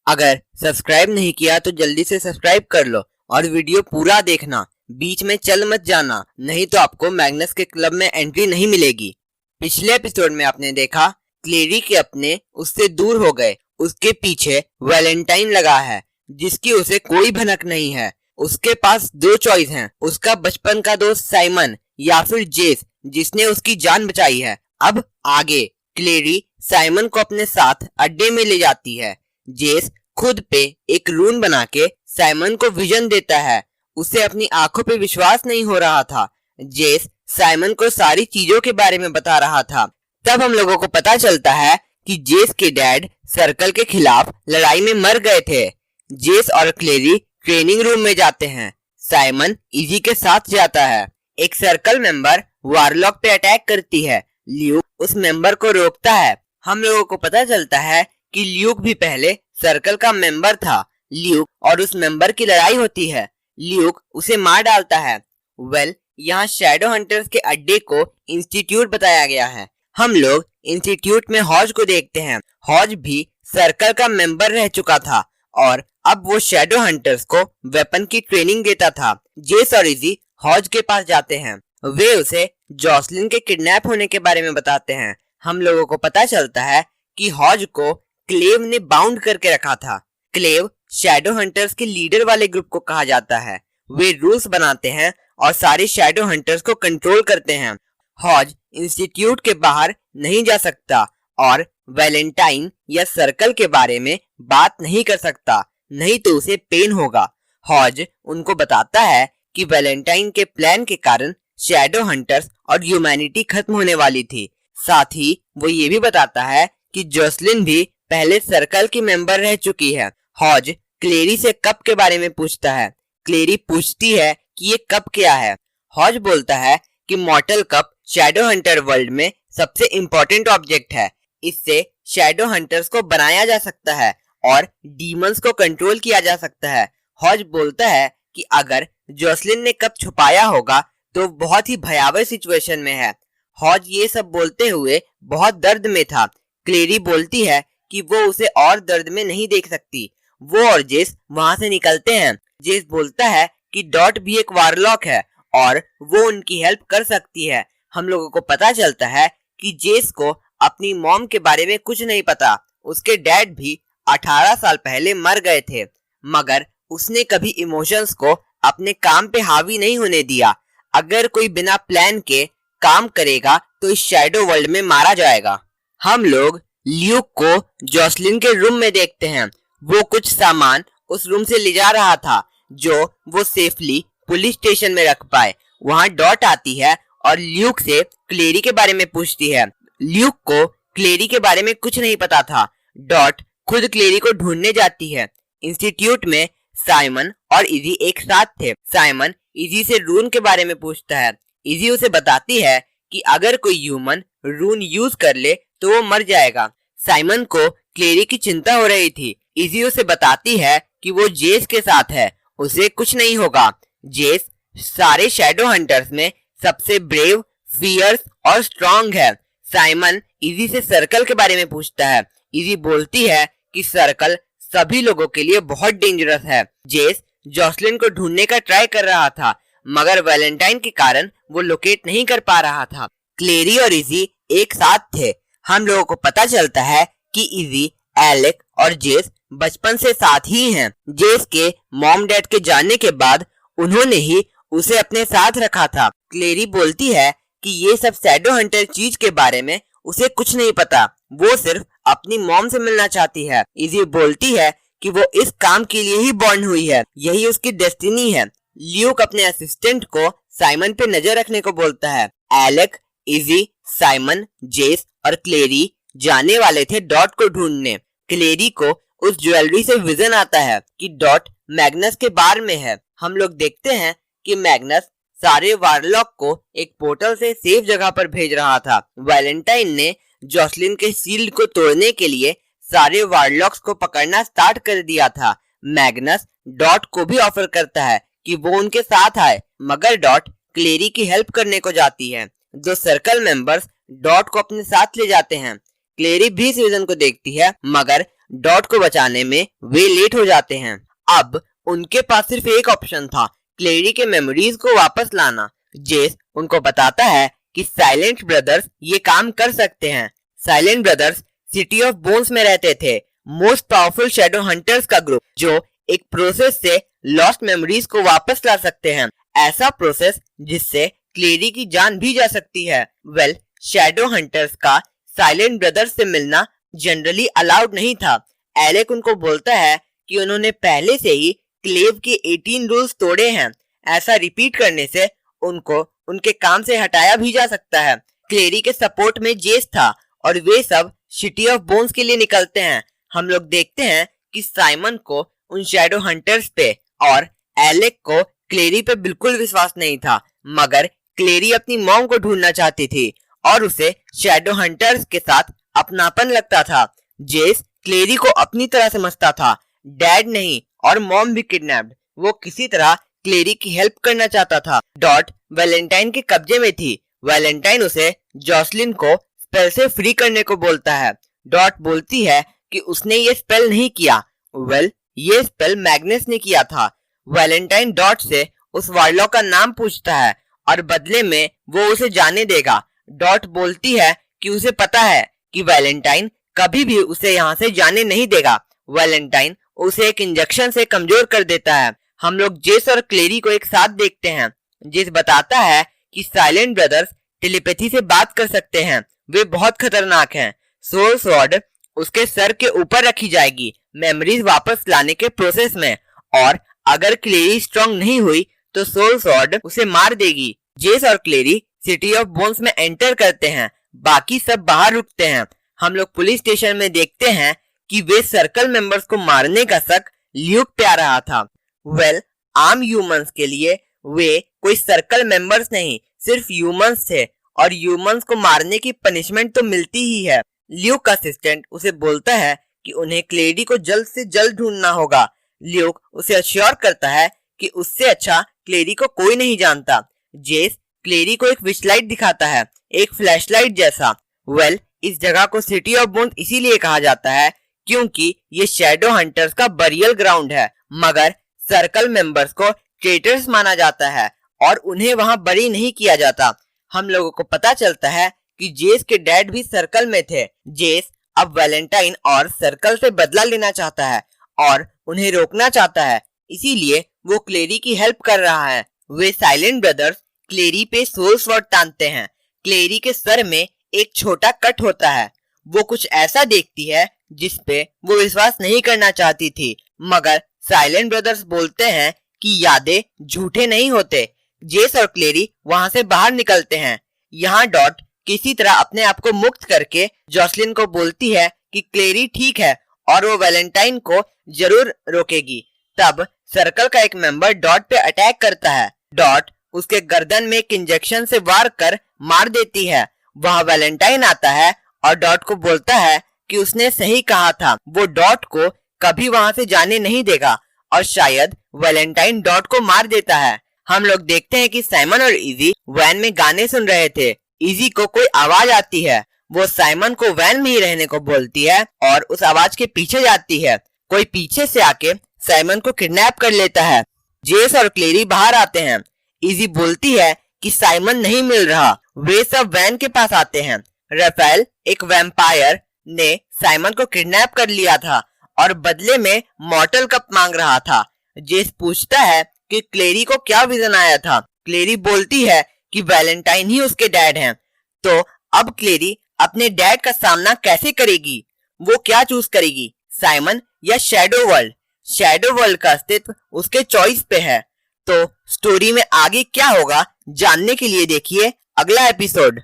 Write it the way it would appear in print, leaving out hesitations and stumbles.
अगर सब्सक्राइब नहीं किया तो जल्दी से सब्सक्राइब कर लो और वीडियो पूरा देखना, बीच में चल मत जाना, नहीं तो आपको मैग्नस के क्लब में एंट्री नहीं मिलेगी। पिछले एपिसोड में आपने देखा क्लेरी के अपने उससे दूर हो गए, उसके पीछे वैलेंटाइन लगा है जिसकी उसे कोई भनक नहीं है। उसके पास दो चॉइस हैं, उसका बचपन का दोस्त साइमन या फिर जेस जिसने उसकी जान बचाई है। अब आगे क्लेरी साइमन को अपने साथ अड्डे में ले जाती है। जेस खुद पे एक रून बना के साइमन को विजन देता है। उसे अपनी आंखों पे विश्वास नहीं हो रहा था। जेस साइमन को सारी चीजों के बारे में बता रहा था। तब हम लोगों को पता चलता है कि जेस के डैड सर्कल के खिलाफ लड़ाई में मर गए थे। जेस और क्लेरी ट्रेनिंग रूम में जाते हैं। साइमन इजी के साथ जाता है। एक सर्कल मेंबर वारलॉक पे अटैक करती है। ल्यूक उस मेंबर को रोकता है। हम लोगों को पता चलता है कि ल्यूक भी पहले सर्कल का मेंबर था। ल्यूक और उस मेंबर की लड़ाई होती है। ल्यूक उसे मार डालता है। यहाँ शैडो हंटर्स के अड्डे को इंस्टीट्यूट बताया गया है। हम लोग इंस्टीट्यूट में हॉज को देखते हैं। हॉज भी सर्कल का मेंबर रह चुका था और अब वो शैडो हंटर्स को वेपन की ट्रेनिंग देता था। जेस और इजी हॉज के पास जाते हैं। वे उसे जॉसलिन के किडनैप होने के बारे में बताते हैं। हम लोगों को पता चलता है कि हॉज को क्लेव ने बाउंड करके रखा था। क्लेव शैडो हंटर्स के लीडर वाले ग्रुप को कहा जाता है। वे रूल्स बनाते हैं और सारे शैडो हंटर्स को कंट्रोल करते हैं। हॉज इंस्टीट्यूट के बाहर नहीं जा सकता और वैलेंटाइन या सर्कल के बारे में बात नहीं कर सकता, नहीं तो उसे पेन होगा। हॉज उनको बताता है कि वैलेंटाइन के प्लान के कारण शैडो हंटर्स और ह्यूमैनिटी खत्म होने वाली थी। साथ ही वो ये भी बताता है कि जॉसलिन भी पहले सर्कल की मेंबर रह चुकी है। हॉज क्लेरी से कप के बारे में पूछता है। क्लेरी पूछती है कि ये कप क्या है। हॉज बोलता है कि मॉर्टल कप शैडो हंटर वर्ल्ड में सबसे इम्पोर्टेंट ऑब्जेक्ट है। इससे शैडो हंटर्स को बनाया जा सकता है और डीमंस को कंट्रोल किया जा सकता है। हॉज बोलता है कि अगर जॉसलिन ने कप छुपाया होगा तो बहुत ही भयावह सिचुएशन में है। हॉज ये सब बोलते हुए बहुत दर्द में था। क्लेरी बोलती है कि वो उसे और दर्द में नहीं देख सकती। वो और जेस वहां से निकलते हैं। जेस बोलता है कि डॉट भी एक वारलॉक है और वो उनकी हेल्प कर सकती है। हम लोगों को पता चलता है कि जेस को अपनी मॉम के बारे में कुछ नहीं पता। उसके डैड भी 18 साल पहले मर गए थे, मगर उसने कभी इमोशंस को अपने काम पे हावी नहीं होने दिया। अगर कोई बिना प्लान के काम करेगा तो इस शैडो वर्ल्ड में मारा जाएगा। हम लोग ल्यूक को जॉसलिन के रूम में देखते हैं। वो कुछ सामान उस रूम से ले जा रहा था जो वो सेफली पुलिस स्टेशन में रख पाए। वहाँ डॉट आती है और ल्यूक से क्लेरी के बारे में पूछती है। ल्यूक को क्लेरी के बारे में कुछ नहीं पता था। डॉट खुद क्लेरी को ढूंढने जाती है। इंस्टीट्यूट में साइमन और इजी एक साथ थे। साइमन इजी से रून के बारे में पूछता है। इजी उसे बताती है कि अगर कोई ह्यूमन रून यूज कर ले तो वो मर जाएगा। साइमन को क्लेरी की चिंता हो रही थी। इजी उसे बताती है कि वो जेस के साथ है, उसे कुछ नहीं होगा। जेस सारे शैडो हंटर्स में सबसे ब्रेव, फियर्स और स्ट्रॉन्ग है। साइमन इजी से सर्कल के बारे में पूछता है। इजी बोलती है कि सर्कल सभी लोगों के लिए बहुत डेंजरस है। जेस जॉसलिन को ढूंढने का ट्राई कर रहा था, मगर वैलेंटाइन के कारण वो लोकेट नहीं कर पा रहा था। क्लेरी और इजी एक साथ थे। हम लोगों को पता चलता है कि इजी, एलेक और जेस बचपन से साथ ही हैं। जेस के मॉम डैड के जाने के बाद उन्होंने ही उसे अपने साथ रखा था। क्लेरी बोलती है कि ये सब शैडो हंटर चीज के बारे में उसे कुछ नहीं पता, वो सिर्फ अपनी मॉम से मिलना चाहती है। इजी बोलती है कि वो इस काम के लिए ही बॉर्न हुई है, यही उसकी डेस्टिनी है। ल्यूक अपने असिस्टेंट को साइमन पे नजर रखने को बोलता है। एलेक, इजी, साइमन, जेस और क्लेरी जाने वाले थे डॉट को ढूंढने। क्लेरी को उस ज्वेलरी से विजन आता है कि डॉट मैग्नस के बार में है। हम लोग देखते हैं कि मैग्नस सारे वारलॉक को एक पोर्टल से सेफ जगह पर भेज रहा था। वैलेंटाइन ने जॉसलिन के शील्ड को तोड़ने के लिए सारे वारलॉक्स को पकड़ना स्टार्ट कर दिया था। मैग्नस डॉट को भी ऑफर करता है कि वो उनके साथ आए, मगर डॉट क्लेरी की हेल्प करने को जाती है। दो सर्कल मेंबर्स डॉट को अपने साथ ले जाते हैं। क्लेरी भी इस विजन को देखती है, मगर डॉट को बचाने में वे लेट हो जाते हैं। अब उनके पास सिर्फ एक ऑप्शन था, क्लेरी के मेमोरीज को वापस लाना। जेस उनको बताता है कि साइलेंट ब्रदर्स ये काम कर सकते हैं। Silent brothers city of bones में रहते थे, मोस्ट पावरफुल शैडो हंटर्स का ग्रुप जो एक प्रोसेस से लॉस्ट मेमोरीज को वापस ला सकते हैं। ऐसा प्रोसेस जिससे क्लेरी की जान भी जा सकती है। वेल, शैडो हंटर्स का साइलेंट ब्रदर्स से मिलना जनरली अलाउड नहीं था। एलेक उनको बोलता है कि उन्होंने पहले से ही क्लेव के 18 रूल्स तोड़े हैं। ऐसा रिपीट करने से उनको उनके काम से हटाया भी जा सकता है। क्लेरी के सपोर्ट में जेस था और वे सब सिटी ऑफ बोन्स के लिए निकलते हैं। हम लोग देखते हैं कि साइमन को उन शैडो हंटर्स पे और एलेक को क्लेरी पे बिल्कुल विश्वास नहीं था, मगर क्लेरी अपनी मॉम को ढूंढना चाहती थी और उसे शैडो हंटर्स के साथ अपनापन लगता था। जेस क्लेरी को अपनी तरह समझता था, डैड नहीं और मॉम भी किडनैप्ड। वो किसी तरह क्लेरी की हेल्प करना चाहता था। डॉट वैलेंटाइन के कब्जे में थी। वैलेंटाइन उसे जॉसलिन को स्पेल से फ्री करने को बोलता है। डॉट बोलती है कि उसने ये स्पेल नहीं किया। वेल, ये स्पेल मैग्नस ने किया था। वैलेंटाइन डॉट से उस वारलॉक का नाम पूछता है और बदले में वो उसे जाने देगा। डॉट बोलती है कि उसे पता है कि वैलेंटाइन कभी भी उसे यहाँ से जाने नहीं देगा। वैलेंटाइन उसे एक इंजेक्शन से कमजोर कर देता है। हम लोग जेस और क्लेरी को एक साथ देखते हैं। जेस बताता है कि साइलेंट ब्रदर्स टेलीपैथी से बात कर सकते हैं, वे बहुत खतरनाक हैं। सोल स्वॉर्ड उसके सर के ऊपर रखी जाएगी मेमोरीज वापस लाने के प्रोसेस में, और अगर क्लेरी स्ट्रांग नहीं हुई तो सोल स्वॉर्ड उसे मार देगी। जेस और क्लेरी सिटी ऑफ बोन्स में एंटर करते हैं, बाकी सब बाहर रुकते हैं। हम लोग पुलिस स्टेशन में देखते हैं कि वे सर्कल मेंबर्स को मारने का शक ल्यूक पे आ रहा था। वेल, आम ह्यूमंस के लिए वे कोई सर्कल मेंबर्स नहीं, सिर्फ ह्यूमंस थे और ह्यूमंस को मारने की पनिशमेंट तो मिलती ही है। ल्यूक का असिस्टेंट उसे बोलता है कि उन्हें क्लेरी को जल्द से जल्द ढूंढना होगा। ल्यूक उसे अश्योर करता है कि उससे अच्छा क्लेरी को कोई नहीं जानता। जेस क्लेरी को एक विशलाइट दिखाता है, एक फ्लैशलाइट जैसा। वेल, इस जगह को सिटी ऑफ बोन्स इसीलिए कहा जाता है क्योंकि ये शैडो हंटर्स का बरियल ग्राउंड है, मगर सर्कल मेंबर्स को ट्रेटर्स माना जाता है और उन्हें वहां बरी नहीं किया जाता। हम लोगों को पता चलता है कि जेस के डैड भी सर्कल में थे। जेस अब वैलेंटाइन और सर्कल से बदला लेना चाहता है और उन्हें रोकना चाहता है, इसीलिए वो क्लेरी की हेल्प कर रहा है। वे साइलेंट ब्रदर्स क्लेरी पे सोल स्वॉर्ड तानते हैं। क्लेरी के सर में एक छोटा कट होता है। वो कुछ ऐसा देखती है जिसपे वो विश्वास नहीं करना चाहती थी, मगर साइलेंट ब्रदर्स बोलते हैं कि यादें झूठे नहीं होते। जेस और क्लेरी वहां से बाहर निकलते हैं। यहाँ डॉट किसी तरह अपने आप को मुक्त करके जॉसलिन को बोलती है कि क्लेरी ठीक है और वो वैलेंटाइन को जरूर रोकेगी। तब सर्कल का एक मेंबर डॉट पे अटैक करता है। डॉट उसके गर्दन में एक इंजेक्शन से वार कर मार देती है। वहां वैलेंटाइन आता है और डॉट को बोलता है कि उसने सही कहा था, वो डॉट को कभी वहां से जाने नहीं देगा और शायद वैलेंटाइन डॉट को मार देता है। हम लोग देखते हैं कि साइमन और इजी वैन में गाने सुन रहे थे। इजी को कोई आवाज आती है, वो साइमन को वैन में ही रहने को बोलती है और उस आवाज के पीछे जाती है। कोई पीछे से आके साइमन को किडनैप कर लेता है। जेस और क्लेरी बाहर आते हैं। इजी बोलती है कि साइमन नहीं मिल रहा। वे सब वैन के पास आते हैं। राफेल, एक वैम्पायर, ने साइमन को किडनैप कर लिया था और बदले में मॉर्टल कप मांग रहा था। जेस पूछता है कि क्लेरी को क्या विजन आया था। क्लेरी बोलती है कि वैलेंटाइन ही उसके डैड हैं। तो अब क्लेरी अपने डैड का सामना कैसे करेगी? वो क्या चूज करेगी, साइमन या शैडो वर्ल्ड? शैडो वर्ल्ड का अस्तित्व उसके चॉइस पे है। तो स्टोरी में आगे क्या होगा जानने के लिए देखिए अगला एपिसोड।